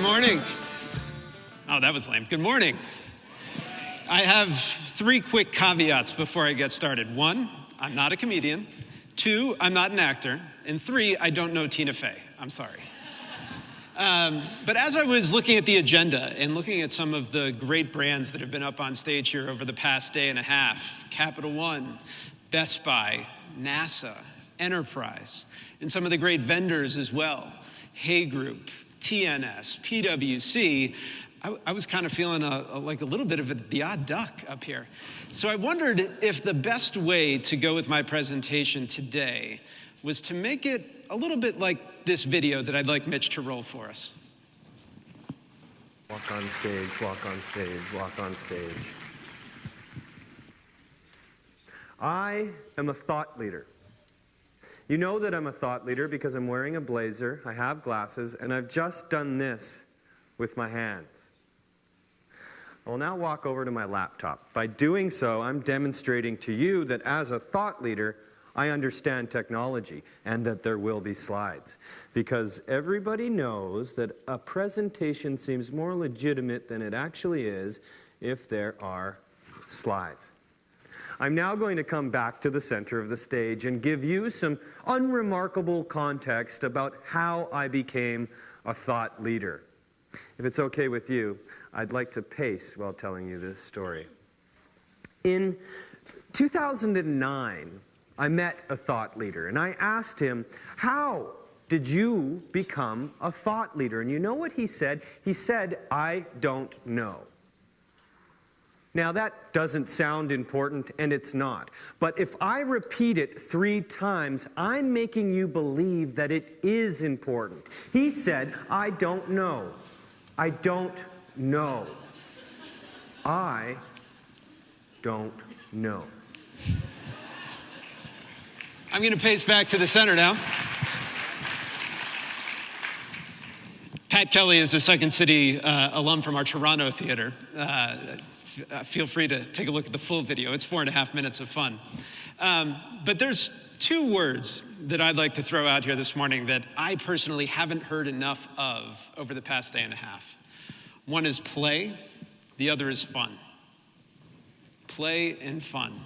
morning. Oh, that was lame. Good morning. I have 3 quick caveats before I get started. 1, I'm not a comedian. 2, I'm not an actor. And 3, I don't know Tina Fey. I'm sorry. But as I was looking at the agenda and looking at some of the great brands that have been up on stage here over the past day and a half, Capital One, Best Buy, NASA, Enterprise, and some of the great vendors as well, Hay Group, TNS, PwC, I was kind of feeling like a little bit of the odd duck up here. So I wondered if the best way to go with my presentation today was to make it a little bit like this video that I'd like Mitch to roll for us. Walk on stage, walk on stage, walk on stage. I am a thought leader. You know that I'm a thought leader because I'm wearing a blazer, I have glasses, and I've just done this with my hands. I'll now walk over to my laptop. By doing so, I'm demonstrating to you that as a thought leader, I understand technology and that there will be slides. Because everybody knows that a presentation seems more legitimate than it actually is if there are slides. I'm now going to come back to the center of the stage and give you some unremarkable context about how I became a thought leader. If it's okay with you, I'd like to pace while telling you this story. In 2009, I met a thought leader, and I asked him, how did you become a thought leader? And you know what he said? He said, I don't know. Now, that doesn't sound important, and it's not. But if I repeat it 3 times, I'm making you believe that it is important. He said, I don't know. I don't know. I don't know. I'm going to pace back to the center now. Pat Kelly is a Second City alum from our Toronto theater. Feel free to take a look at the full video. It's 4.5 minutes of fun. But there's 2 words that I'd like to throw out here this morning that I personally haven't heard enough of over the past day and a half. One is play, the other is fun. Play and fun.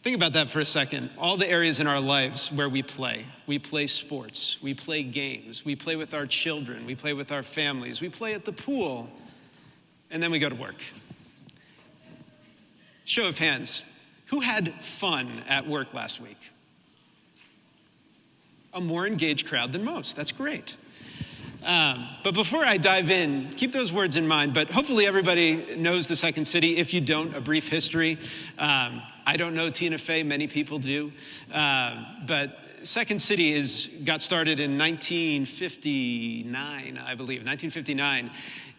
Think about that for a second. All the areas in our lives where we play. We play sports, we play games, we play with our children, we play with our families, we play at the pool, and then we go to work. Show of hands, who had fun at work last week? A more engaged crowd than most. That's great. But before I dive in, keep those words in mind, but hopefully everybody knows the Second City. If you don't, a brief history. I don't know Tina Fey, many people do. But Second City got started in 1959, I believe, 1959.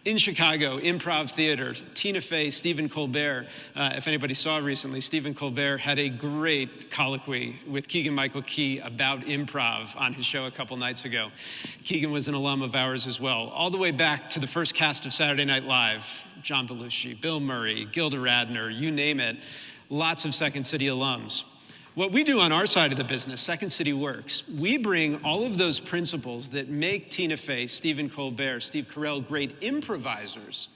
In Chicago, improv theater, Tina Fey, Stephen Colbert. If anybody saw recently, Stephen Colbert had a great colloquy with Keegan-Michael Key about improv on his show a couple nights ago. Keegan was an alum of ours as well, all the way back to the first cast of Saturday Night Live. John Belushi, Bill Murray, Gilda Radner, you name it. Lots of Second City alums. What we do on our side of the business, Second City Works, we bring all of those principles that make Tina Fey, Stephen Colbert, Steve Carell great improvisers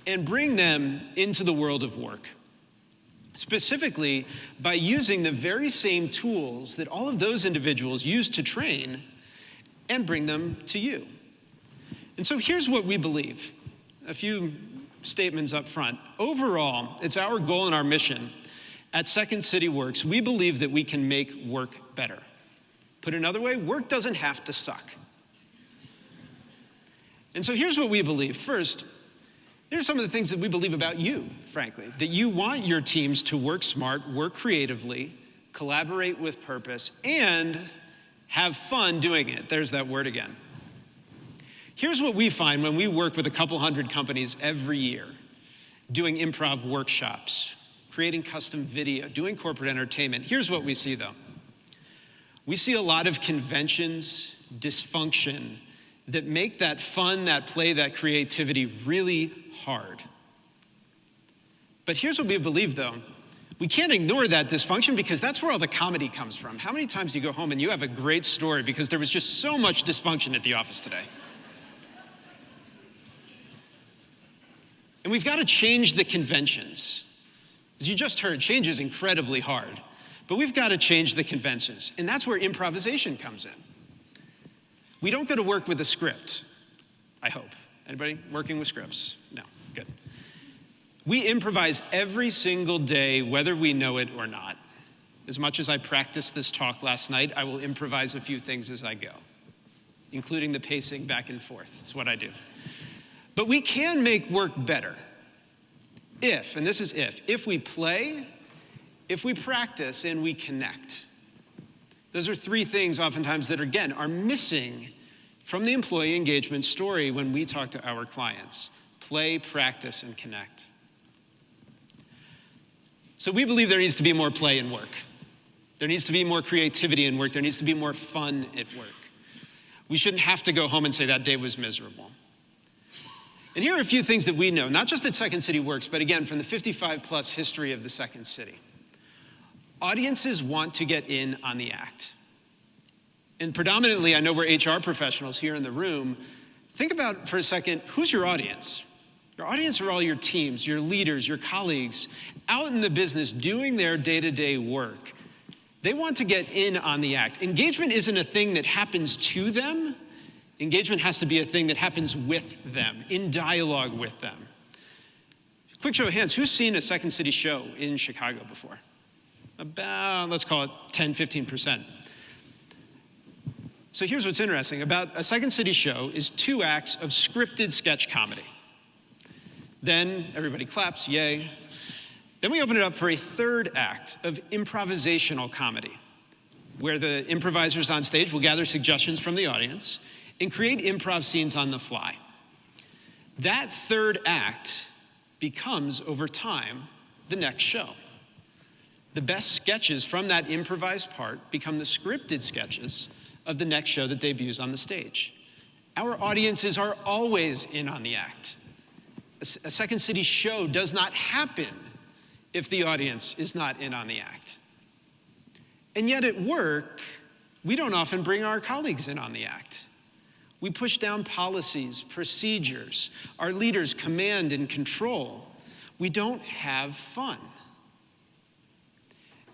and bring them into the world of work. Specifically, by using the very same tools that all of those individuals use to train and bring them to you. And so here's what we believe. A few statements up front. Overall, it's our goal and our mission at Second City Works, we believe that we can make work better. Put another way, work doesn't have to suck. And so here's what we believe. First, here's some of the things that we believe about you, frankly. That you want your teams to work smart, work creatively, collaborate with purpose, and have fun doing it. There's that word again. Here's what we find when we work with a couple hundred companies every year, doing improv workshops, creating custom video, doing corporate entertainment. Here's what we see, though. We see a lot of conventions, dysfunction, that make that fun, that play, that creativity really hard. But here's what we believe, though. We can't ignore that dysfunction because that's where all the comedy comes from. How many times do you go home and you have a great story because there was just so much dysfunction at the office today? And we've got to change the conventions. As you just heard, change is incredibly hard, but we've got to change the conventions. And that's where improvisation comes in. We don't go to work with a script, I hope. Anybody working with scripts? No, good. We improvise every single day, whether we know it or not. As much as I practiced this talk last night, I will improvise a few things as I go, including the pacing back and forth. It's what I do. But we can make work better if, and this is if we play, if we practice, and we connect. Those are three things oftentimes that, again, are missing from the employee engagement story when we talk to our clients. Play, practice, and connect. So we believe there needs to be more play in work. There needs to be more creativity in work. There needs to be more fun at work. We shouldn't have to go home and say that day was miserable. And here are a few things that we know, not just at Second City Works, but again, from the 55-plus history of the Second City. Audiences want to get in on the act. And predominantly, I know we're HR professionals here in the room. Think about for a second, who's your audience? Your audience are all your teams, your leaders, your colleagues, out in the business doing their day-to-day work. They want to get in on the act. Engagement isn't a thing that happens to them. Engagement has to be a thing that happens with them, in dialogue with them. Quick show of hands, who's seen a Second City show in Chicago before? About, let's call it 10, 15%. So here's what's interesting. About a Second City show is 2 acts of scripted sketch comedy. Then everybody claps, yay. Then we open it up for a 3rd act of improvisational comedy, where the improvisers on stage will gather suggestions from the audience and create improv scenes on the fly. That 3rd act becomes, over time, the next show. The best sketches from that improvised part become the scripted sketches of the next show that debuts on the stage. Our audiences are always in on the act. A Second City show does not happen if the audience is not in on the act. And yet at work, we don't often bring our colleagues in on the act. We push down policies, procedures. Our leaders command and control. We don't have fun.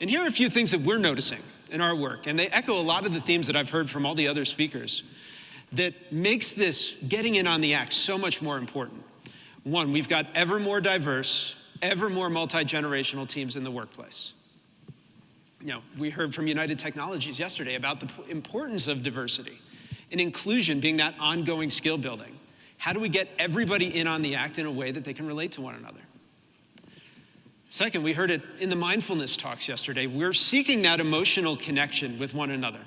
And here are a few things that we're noticing in our work, and they echo a lot of the themes that I've heard from all the other speakers, that makes this getting in on the act so much more important. One, we've got ever more diverse, ever more multi-generational teams in the workplace. You know, we heard from United Technologies yesterday about the importance of diversity and inclusion being that ongoing skill building. How do we get everybody in on the act in a way that they can relate to one another? Second, we heard it in the mindfulness talks yesterday. We're seeking that emotional connection with one another.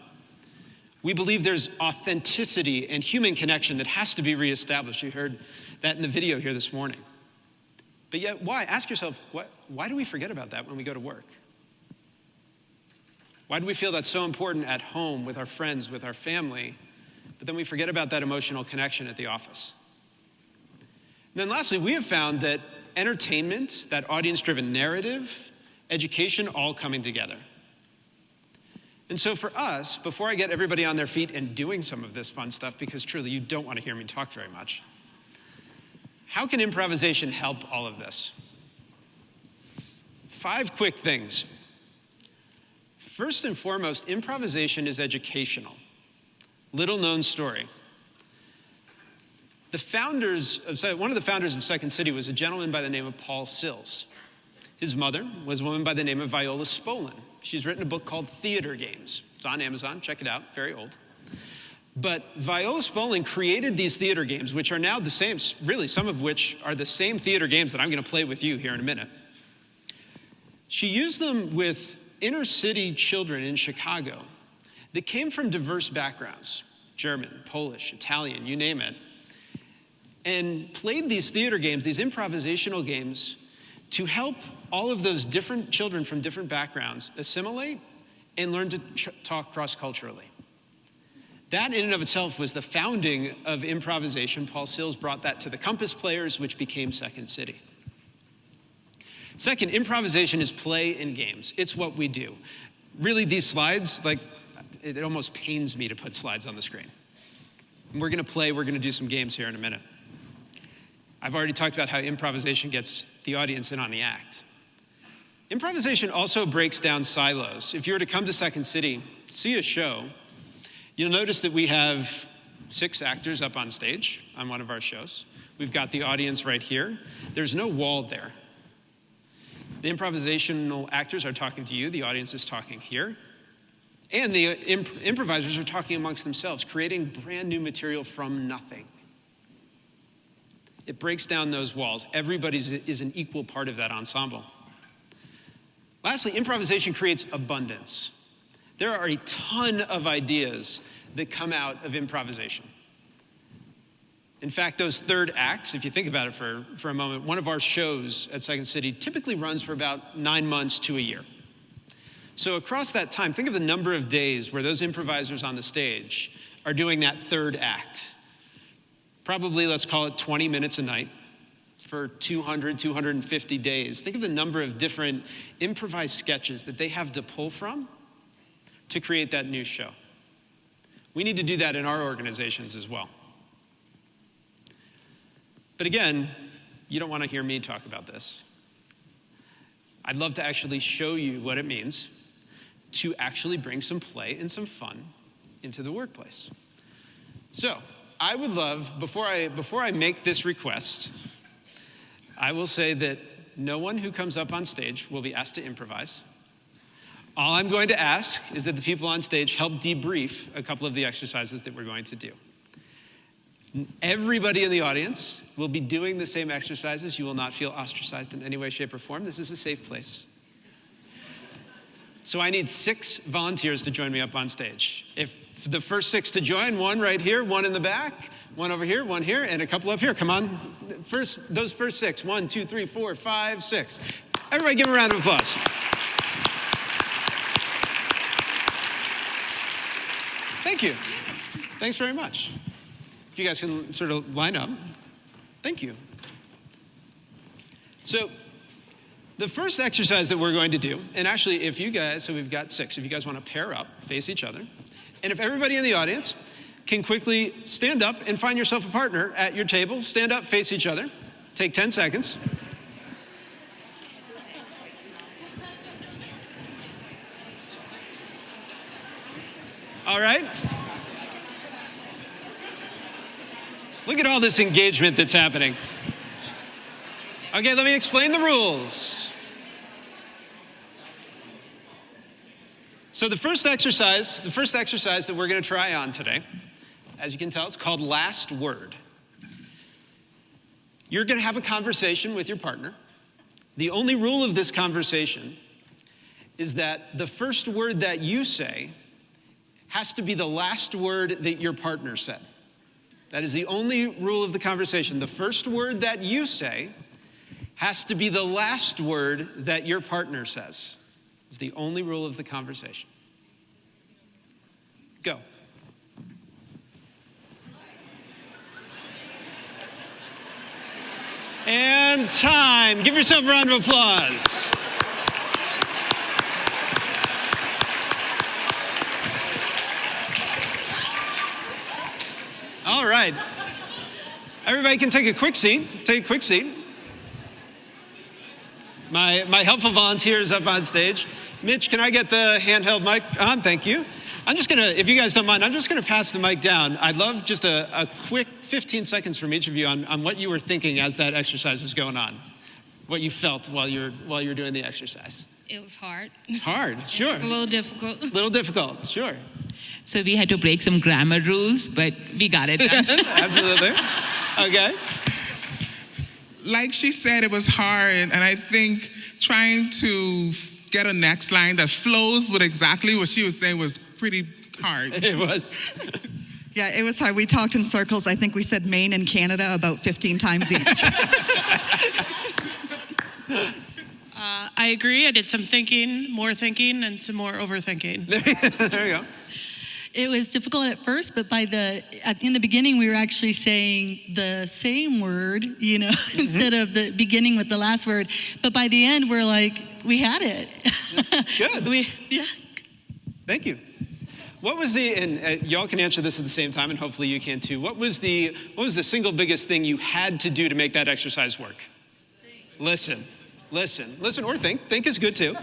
We believe there's authenticity and human connection that has to be reestablished. You heard that in the video here this morning. But yet, why? Ask yourself, why do we forget about that when we go to work? Why do we feel that's so important at home, with our friends, with our family, but then we forget about that emotional connection at the office? And then lastly, we have found that entertainment, that audience-driven narrative, education, all coming together. And so for us, before I get everybody on their feet and doing some of this fun stuff, because truly you don't want to hear me talk very much, how can improvisation help all of this? 5 quick things. First and foremost, improvisation is educational. Little known story. One of the founders of Second City was a gentleman by the name of Paul Sills. His mother was a woman by the name of Viola Spolin. She's written a book called Theater Games. It's on Amazon, check it out, very old. But Viola Spolin created these theater games, which are now the same, really some of which are the same theater games that I'm gonna play with you here in a minute. She used them with inner city children in Chicago that came from diverse backgrounds, German, Polish, Italian, you name it, and played these theater games, these improvisational games, to help all of those different children from different backgrounds assimilate and learn to talk cross-culturally. That in and of itself was the founding of improvisation. Paul Sills brought that to the Compass Players, which became Second City. Second, improvisation is play and games. It's what we do. Really, these slides, it almost pains me to put slides on the screen. And we're gonna play, we're gonna do some games here in a minute. I've already talked about how improvisation gets the audience in on the act. Improvisation also breaks down silos. If you were to come to Second City, see a show, you'll notice that we have 6 actors up on stage on one of our shows. We've got the audience right here. There's no wall there. The improvisational actors are talking to you, the audience is talking here. And the improvisers are talking amongst themselves, creating brand new material from nothing. It breaks down those walls. Everybody is an equal part of that ensemble. Lastly, improvisation creates abundance. There are a ton of ideas that come out of improvisation. In fact, those third acts, if you think about it for a moment, one of our shows at Second City typically runs for about 9 months to a year. So across that time, think of the number of days where those improvisers on the stage are doing that third act. Probably, let's call it 20 minutes a night for 200, 250 days. Think of the number of different improvised sketches that they have to pull from to create that new show. We need to do that in our organizations as well. But again, you don't want to hear me talk about this. I'd love to actually show you what it means to actually bring some play and some fun into the workplace. So, I would love, before I make this request, I will say that no one who comes up on stage will be asked to improvise. All I'm going to ask is that the people on stage help debrief a couple of the exercises that we're going to do. Everybody in the audience will be doing the same exercises. You will not feel ostracized in any way, shape, or form. This is a safe place. So I need 6 volunteers to join me up on stage. If the first 6 to join, 1 right here, 1 in the back, 1 over here, 1 here, and a couple up here. Come on. Those first 6. 1, 2, 3, 4, 5, 6. Everybody give them a round of applause. Thank you. Thanks very much. If you guys can sort of line up. Thank you. So the first exercise that we're going to do, and actually if you guys, so we've got 6, if you guys want to pair up, face each other, and if everybody in the audience can quickly stand up and find yourself a partner at your table, stand up, face each other, take 10 seconds. All right. Look at all this engagement that's happening. Okay, let me explain the rules. So the first exercise that we're going to try on today, as you can tell, it's called Last Word. You're going to have a conversation with your partner. The only rule of this conversation is that the first word that you say has to be the last word that your partner said. That is the only rule of the conversation. The first word that you say has to be the last word that your partner says. It's the only rule of the conversation. Go. And time. Give yourself a round of applause. All right. Everybody can take a quick seat. Take a quick seat. My helpful volunteers up on stage. Mitch, can I get the handheld mic on? Thank you. I'm just gonna, if you guys don't mind, I'm just gonna pass the mic down. I'd love just a quick 15 seconds from each of you on what you were thinking as that exercise was going on. What you felt while you were doing the exercise. It was hard. It's hard, sure. It's a little difficult. A little difficult, sure. So we had to break some grammar rules, but we got it done. Absolutely. Okay. Like she said, it was hard, and I think trying to get a next line that flows with exactly what she was saying was pretty hard. It was. Yeah, it was hard. We talked in circles. I think we said Maine and Canada about 15 times each. I agree. I did some more thinking, and some more overthinking. There you go. It was difficult at first, but in the beginning, we were actually saying the same word, instead of the beginning with the last word. But by the end, we're like, we had it. Good. Yeah. Thank you. What was the, and y'all can answer this at the same time, and hopefully you can too. What was the single biggest thing you had to do to make that exercise work? Listen, or think. Think is good too,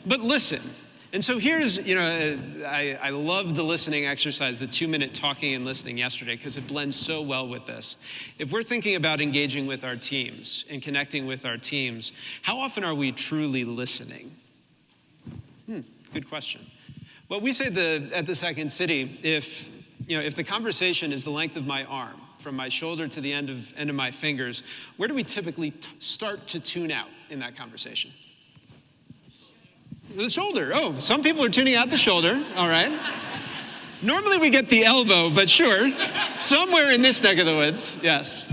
but listen. And so here's, I love the listening exercise, the 2-minute talking and listening yesterday, because it blends so well with this. If we're thinking about engaging with our teams and connecting with our teams, how often are we truly listening? Good question. Well, we say at the Second City, if the conversation is the length of my arm, from my shoulder to the end of my fingers, where do we typically start to tune out in that conversation? The shoulder. Oh, some people are tuning out the shoulder. All right. Normally we get the elbow, but sure, somewhere in this neck of the woods, yes.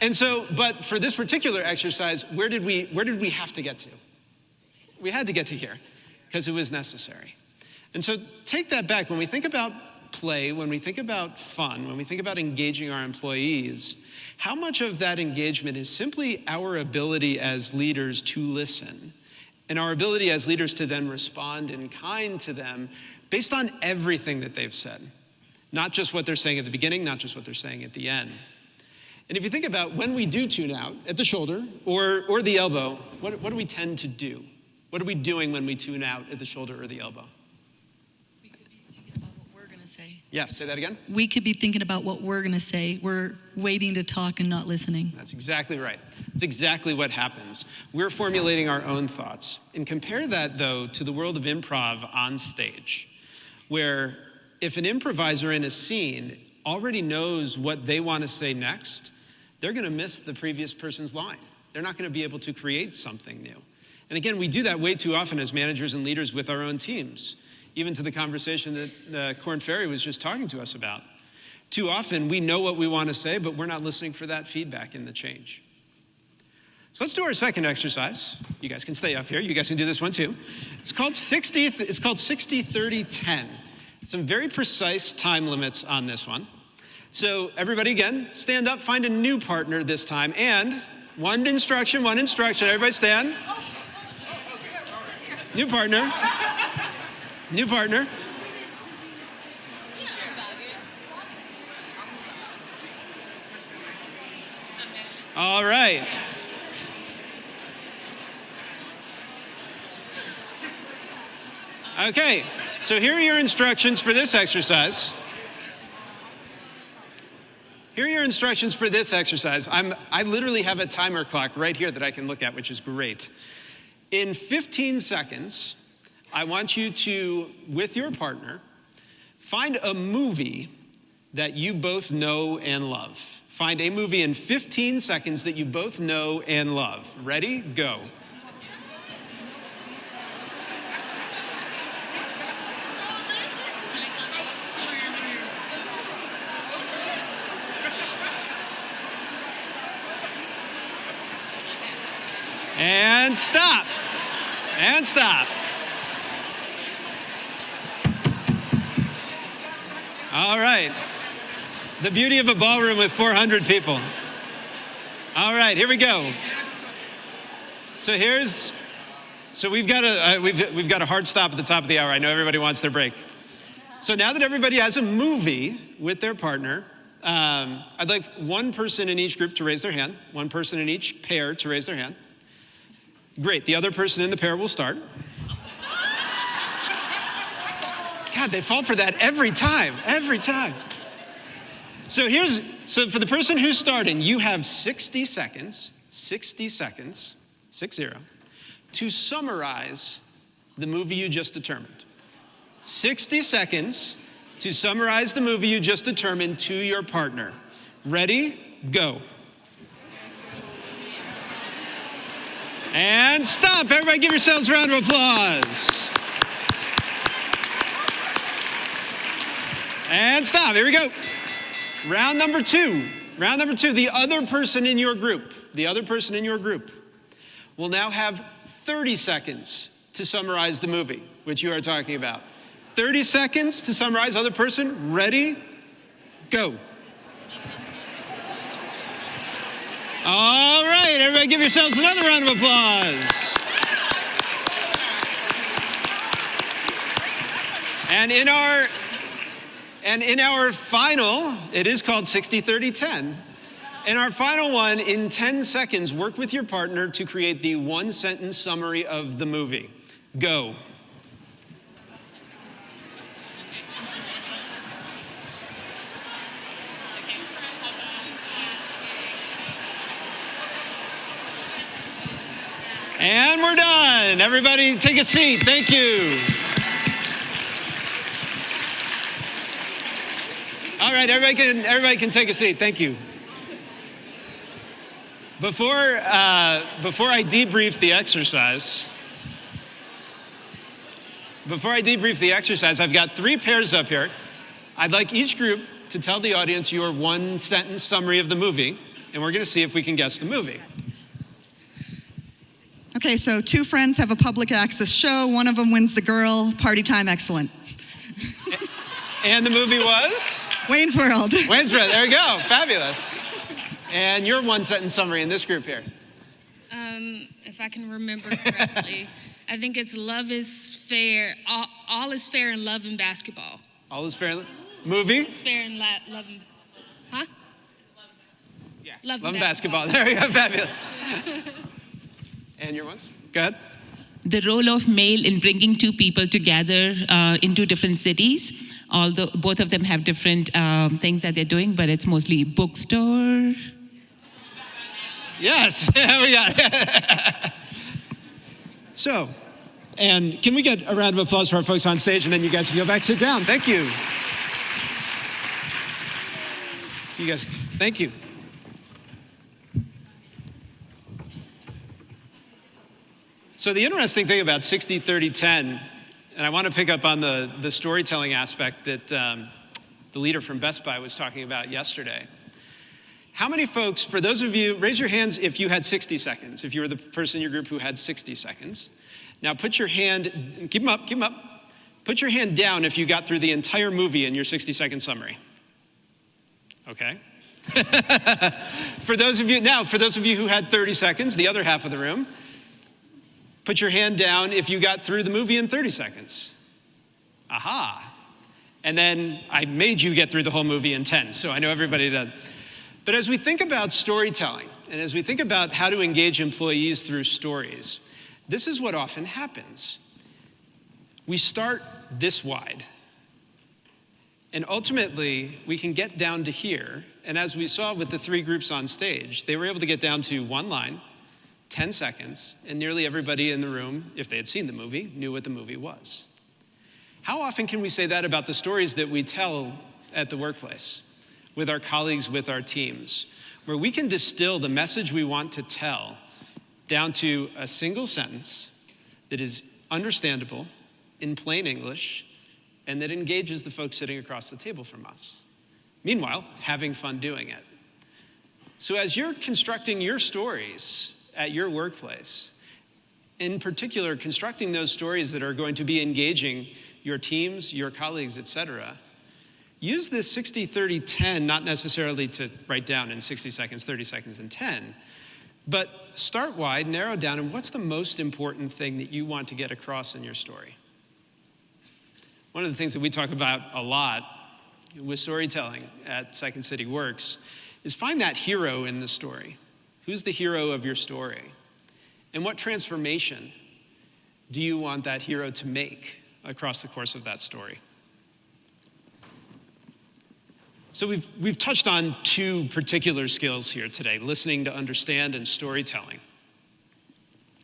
And so, but for this particular exercise, where did we have to get to? We had to get to here, because it was necessary. And so take that back. When we think about play, when we think about fun, when we think about engaging our employees, how much of that engagement is simply our ability as leaders to listen, and our ability as leaders to then respond in kind to them based on everything that they've said, not just what they're saying at the beginning, not just what they're saying at the end. And if you think about when we do tune out at the shoulder or the elbow, what do we tend to do? What are we doing when we tune out at the shoulder or the elbow? Yes, say that again. We could be thinking about what we're going to say. We're waiting to talk and not listening. That's exactly right. That's exactly what happens. We're formulating our own thoughts. And compare that, though, to the world of improv on stage, where if an improviser in a scene already knows what they want to say next, they're going to miss the previous person's line. They're not going to be able to create something new. And again, we do that way too often as managers and leaders with our own teams. Even to the conversation that Corn Ferry was just talking to us about. Too often, we know what we want to say, but we're not listening for that feedback in the change. So let's do our second exercise. You guys can stay up here. You guys can do this one too. It's called 60-30-10. Some very precise time limits on this one. So everybody, again, stand up, find a new partner this time, and one instruction. Everybody stand. New partner. New partner. All right. Okay, so here are your instructions for this exercise. I literally have a timer clock right here that I can look at, which is great. In 15 seconds, I want you to, with your partner, find a movie that you both know and love. Find a movie in 15 seconds that you both know and love. Ready? Go. And stop. And stop. All right. The beauty of a ballroom with 400 people. All right, here we go. So we've got a hard stop at the top of the hour. I know everybody wants their break. So now that everybody has a movie with their partner, I'd like one person in each group to raise their hand, one person in each pair to raise their hand. Great, the other person in the pair will start. God, they fall for that every time. So for the person who's starting, you have 60 seconds, 60, to summarize the movie you just determined. 60 seconds to summarize the movie you just determined to your partner. Ready? Go. And stop. Everybody give yourselves a round of applause. And stop. Here we go. Round number two. The other person in your group will now have 30 seconds to summarize the movie, which you are talking about. 30 seconds to summarize. Other person, ready, go. All right, everybody give yourselves another round of applause. And in And in our final, it is called 60-30-10. In our final one, in 10 seconds, work with your partner to create the one-sentence summary of the movie. Go. And we're done. Everybody take a seat. Thank you. All right, everybody can take a seat. Thank you. Before I debrief the exercise, I've got 3 pairs up here. I'd like each group to tell the audience your one-sentence summary of the movie, and we're going to see if we can guess the movie. Okay, so 2 friends have a public access show. One of them wins the girl. Party time, excellent. And the movie was? Wayne's World. Wayne's World, there you go, fabulous. And your one-sentence summary in this group here. If I can remember correctly, I think it's love is fair. All is fair in love and basketball. All is fair. Movie? It's fair in love and, huh? Yes. Love Love and and basketball. There you go, fabulous. And your ones? Go ahead. The role of male in bringing 2 people together in 2 different cities, although both of them have different things that they're doing, but it's mostly bookstore. Yes, we got it. So, and can we get a round of applause for our folks on stage, and then you guys can go back, sit down. Thank you. You guys, thank you. So the interesting thing about 60-30-10, and I want to pick up on the storytelling aspect that the leader from Best Buy was talking about yesterday. How many folks, for those of you, raise your hands if you had 60 seconds, if you were the person in your group who had 60 seconds. Now put your hand, keep them up. Put your hand down if you got through the entire movie in your 60-second summary. Okay. For those of you who had 30 seconds, the other half of the room, put your hand down if you got through the movie in 30 seconds. Aha. And then I made you get through the whole movie in 10, so I know everybody did. But as we think about storytelling, and as we think about how to engage employees through stories, this is what often happens. We start this wide. And ultimately, we can get down to here. And as we saw with the 3 groups on stage, they were able to get down to 1 line, 10 seconds, and nearly everybody in the room, if they had seen the movie, knew what the movie was. How often can we say that about the stories that we tell at the workplace, with our colleagues, with our teams, where we can distill the message we want to tell down to a single sentence that is understandable, in plain English, and that engages the folks sitting across the table from us. Meanwhile, having fun doing it. So as you're constructing your stories at your workplace, in particular, constructing those stories that are going to be engaging your teams, your colleagues, et cetera, use this 60-30-10, not necessarily to write down in 60 seconds, 30 seconds, and 10, but start wide, narrow down, and what's the most important thing that you want to get across in your story? One of the things that we talk about a lot with storytelling at Second City Works is find that hero in the story. Who's the hero of your story? And what transformation do you want that hero to make across the course of that story? So we've touched on 2 particular skills here today, listening to understand and storytelling,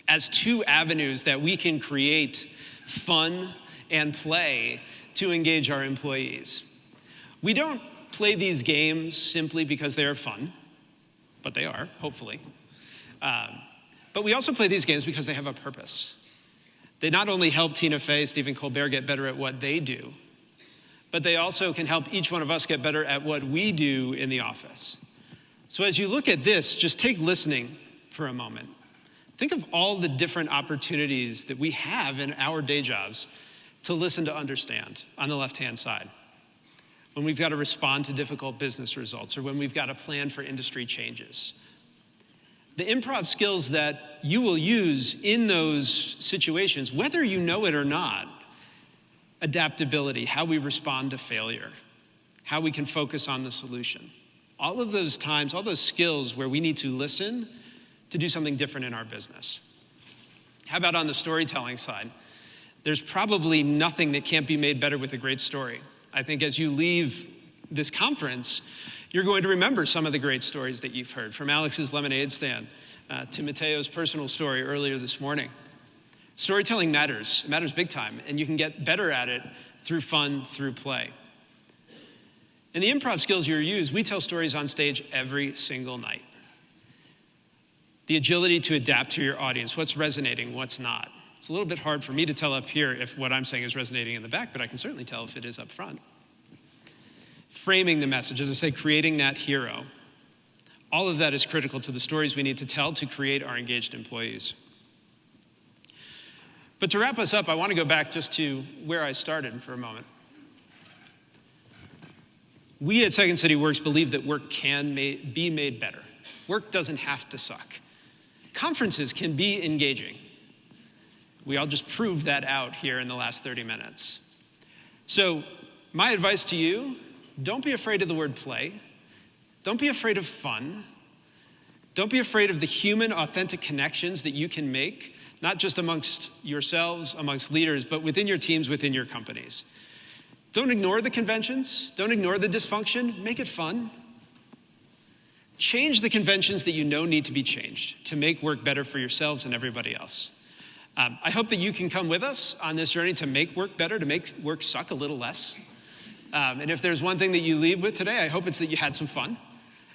as 2 avenues that we can create fun and play to engage our employees. We don't play these games simply because they are fun, but they are, hopefully. But we also play these games because they have a purpose. They not only help Tina Fey, Stephen Colbert get better at what they do, but they also can help each one of us get better at what we do in the office. So as you look at this, just take listening for a moment. Think of all the different opportunities that we have in our day jobs to listen to understand on the left-hand side. When we've got to respond to difficult business results, or when we've got a plan for industry changes. The improv skills that you will use in those situations, whether you know it or not, adaptability, how we respond to failure, how we can focus on the solution. All of those times, all those skills where we need to listen to do something different in our business. How about on the storytelling side? There's probably nothing that can't be made better with a great story. I think as you leave this conference, you're going to remember some of the great stories that you've heard, from Alex's lemonade stand to Mateo's personal story earlier this morning. Storytelling matters. It matters big time, and you can get better at it through fun, through play. And the improv skills you use, we tell stories on stage every single night. The agility to adapt to your audience, what's resonating, what's not. It's a little bit hard for me to tell up here if what I'm saying is resonating in the back, but I can certainly tell if it is up front. Framing the message, as I say, creating that hero. All of that is critical to the stories we need to tell to create our engaged employees. But to wrap us up, I want to go back just to where I started for a moment. We at Second City Works believe that work can be made better. Work doesn't have to suck. Conferences can be engaging. We all just proved that out here in the last 30 minutes. So my advice to you, don't be afraid of the word play. Don't be afraid of fun. Don't be afraid of the human, authentic connections that you can make, not just amongst yourselves, amongst leaders, but within your teams, within your companies. Don't ignore the conventions. Don't ignore the dysfunction. Make it fun. Change the conventions that you know need to be changed to make work better for yourselves and everybody else. I hope that you can come with us on this journey to make work better, to make work suck a little less. And if there's one thing that you leave with today, I hope it's that you had some fun,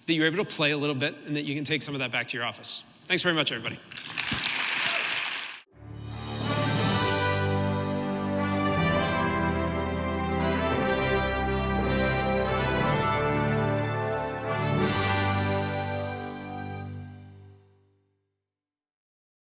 that you were able to play a little bit, and that you can take some of that back to your office. Thanks very much, everybody.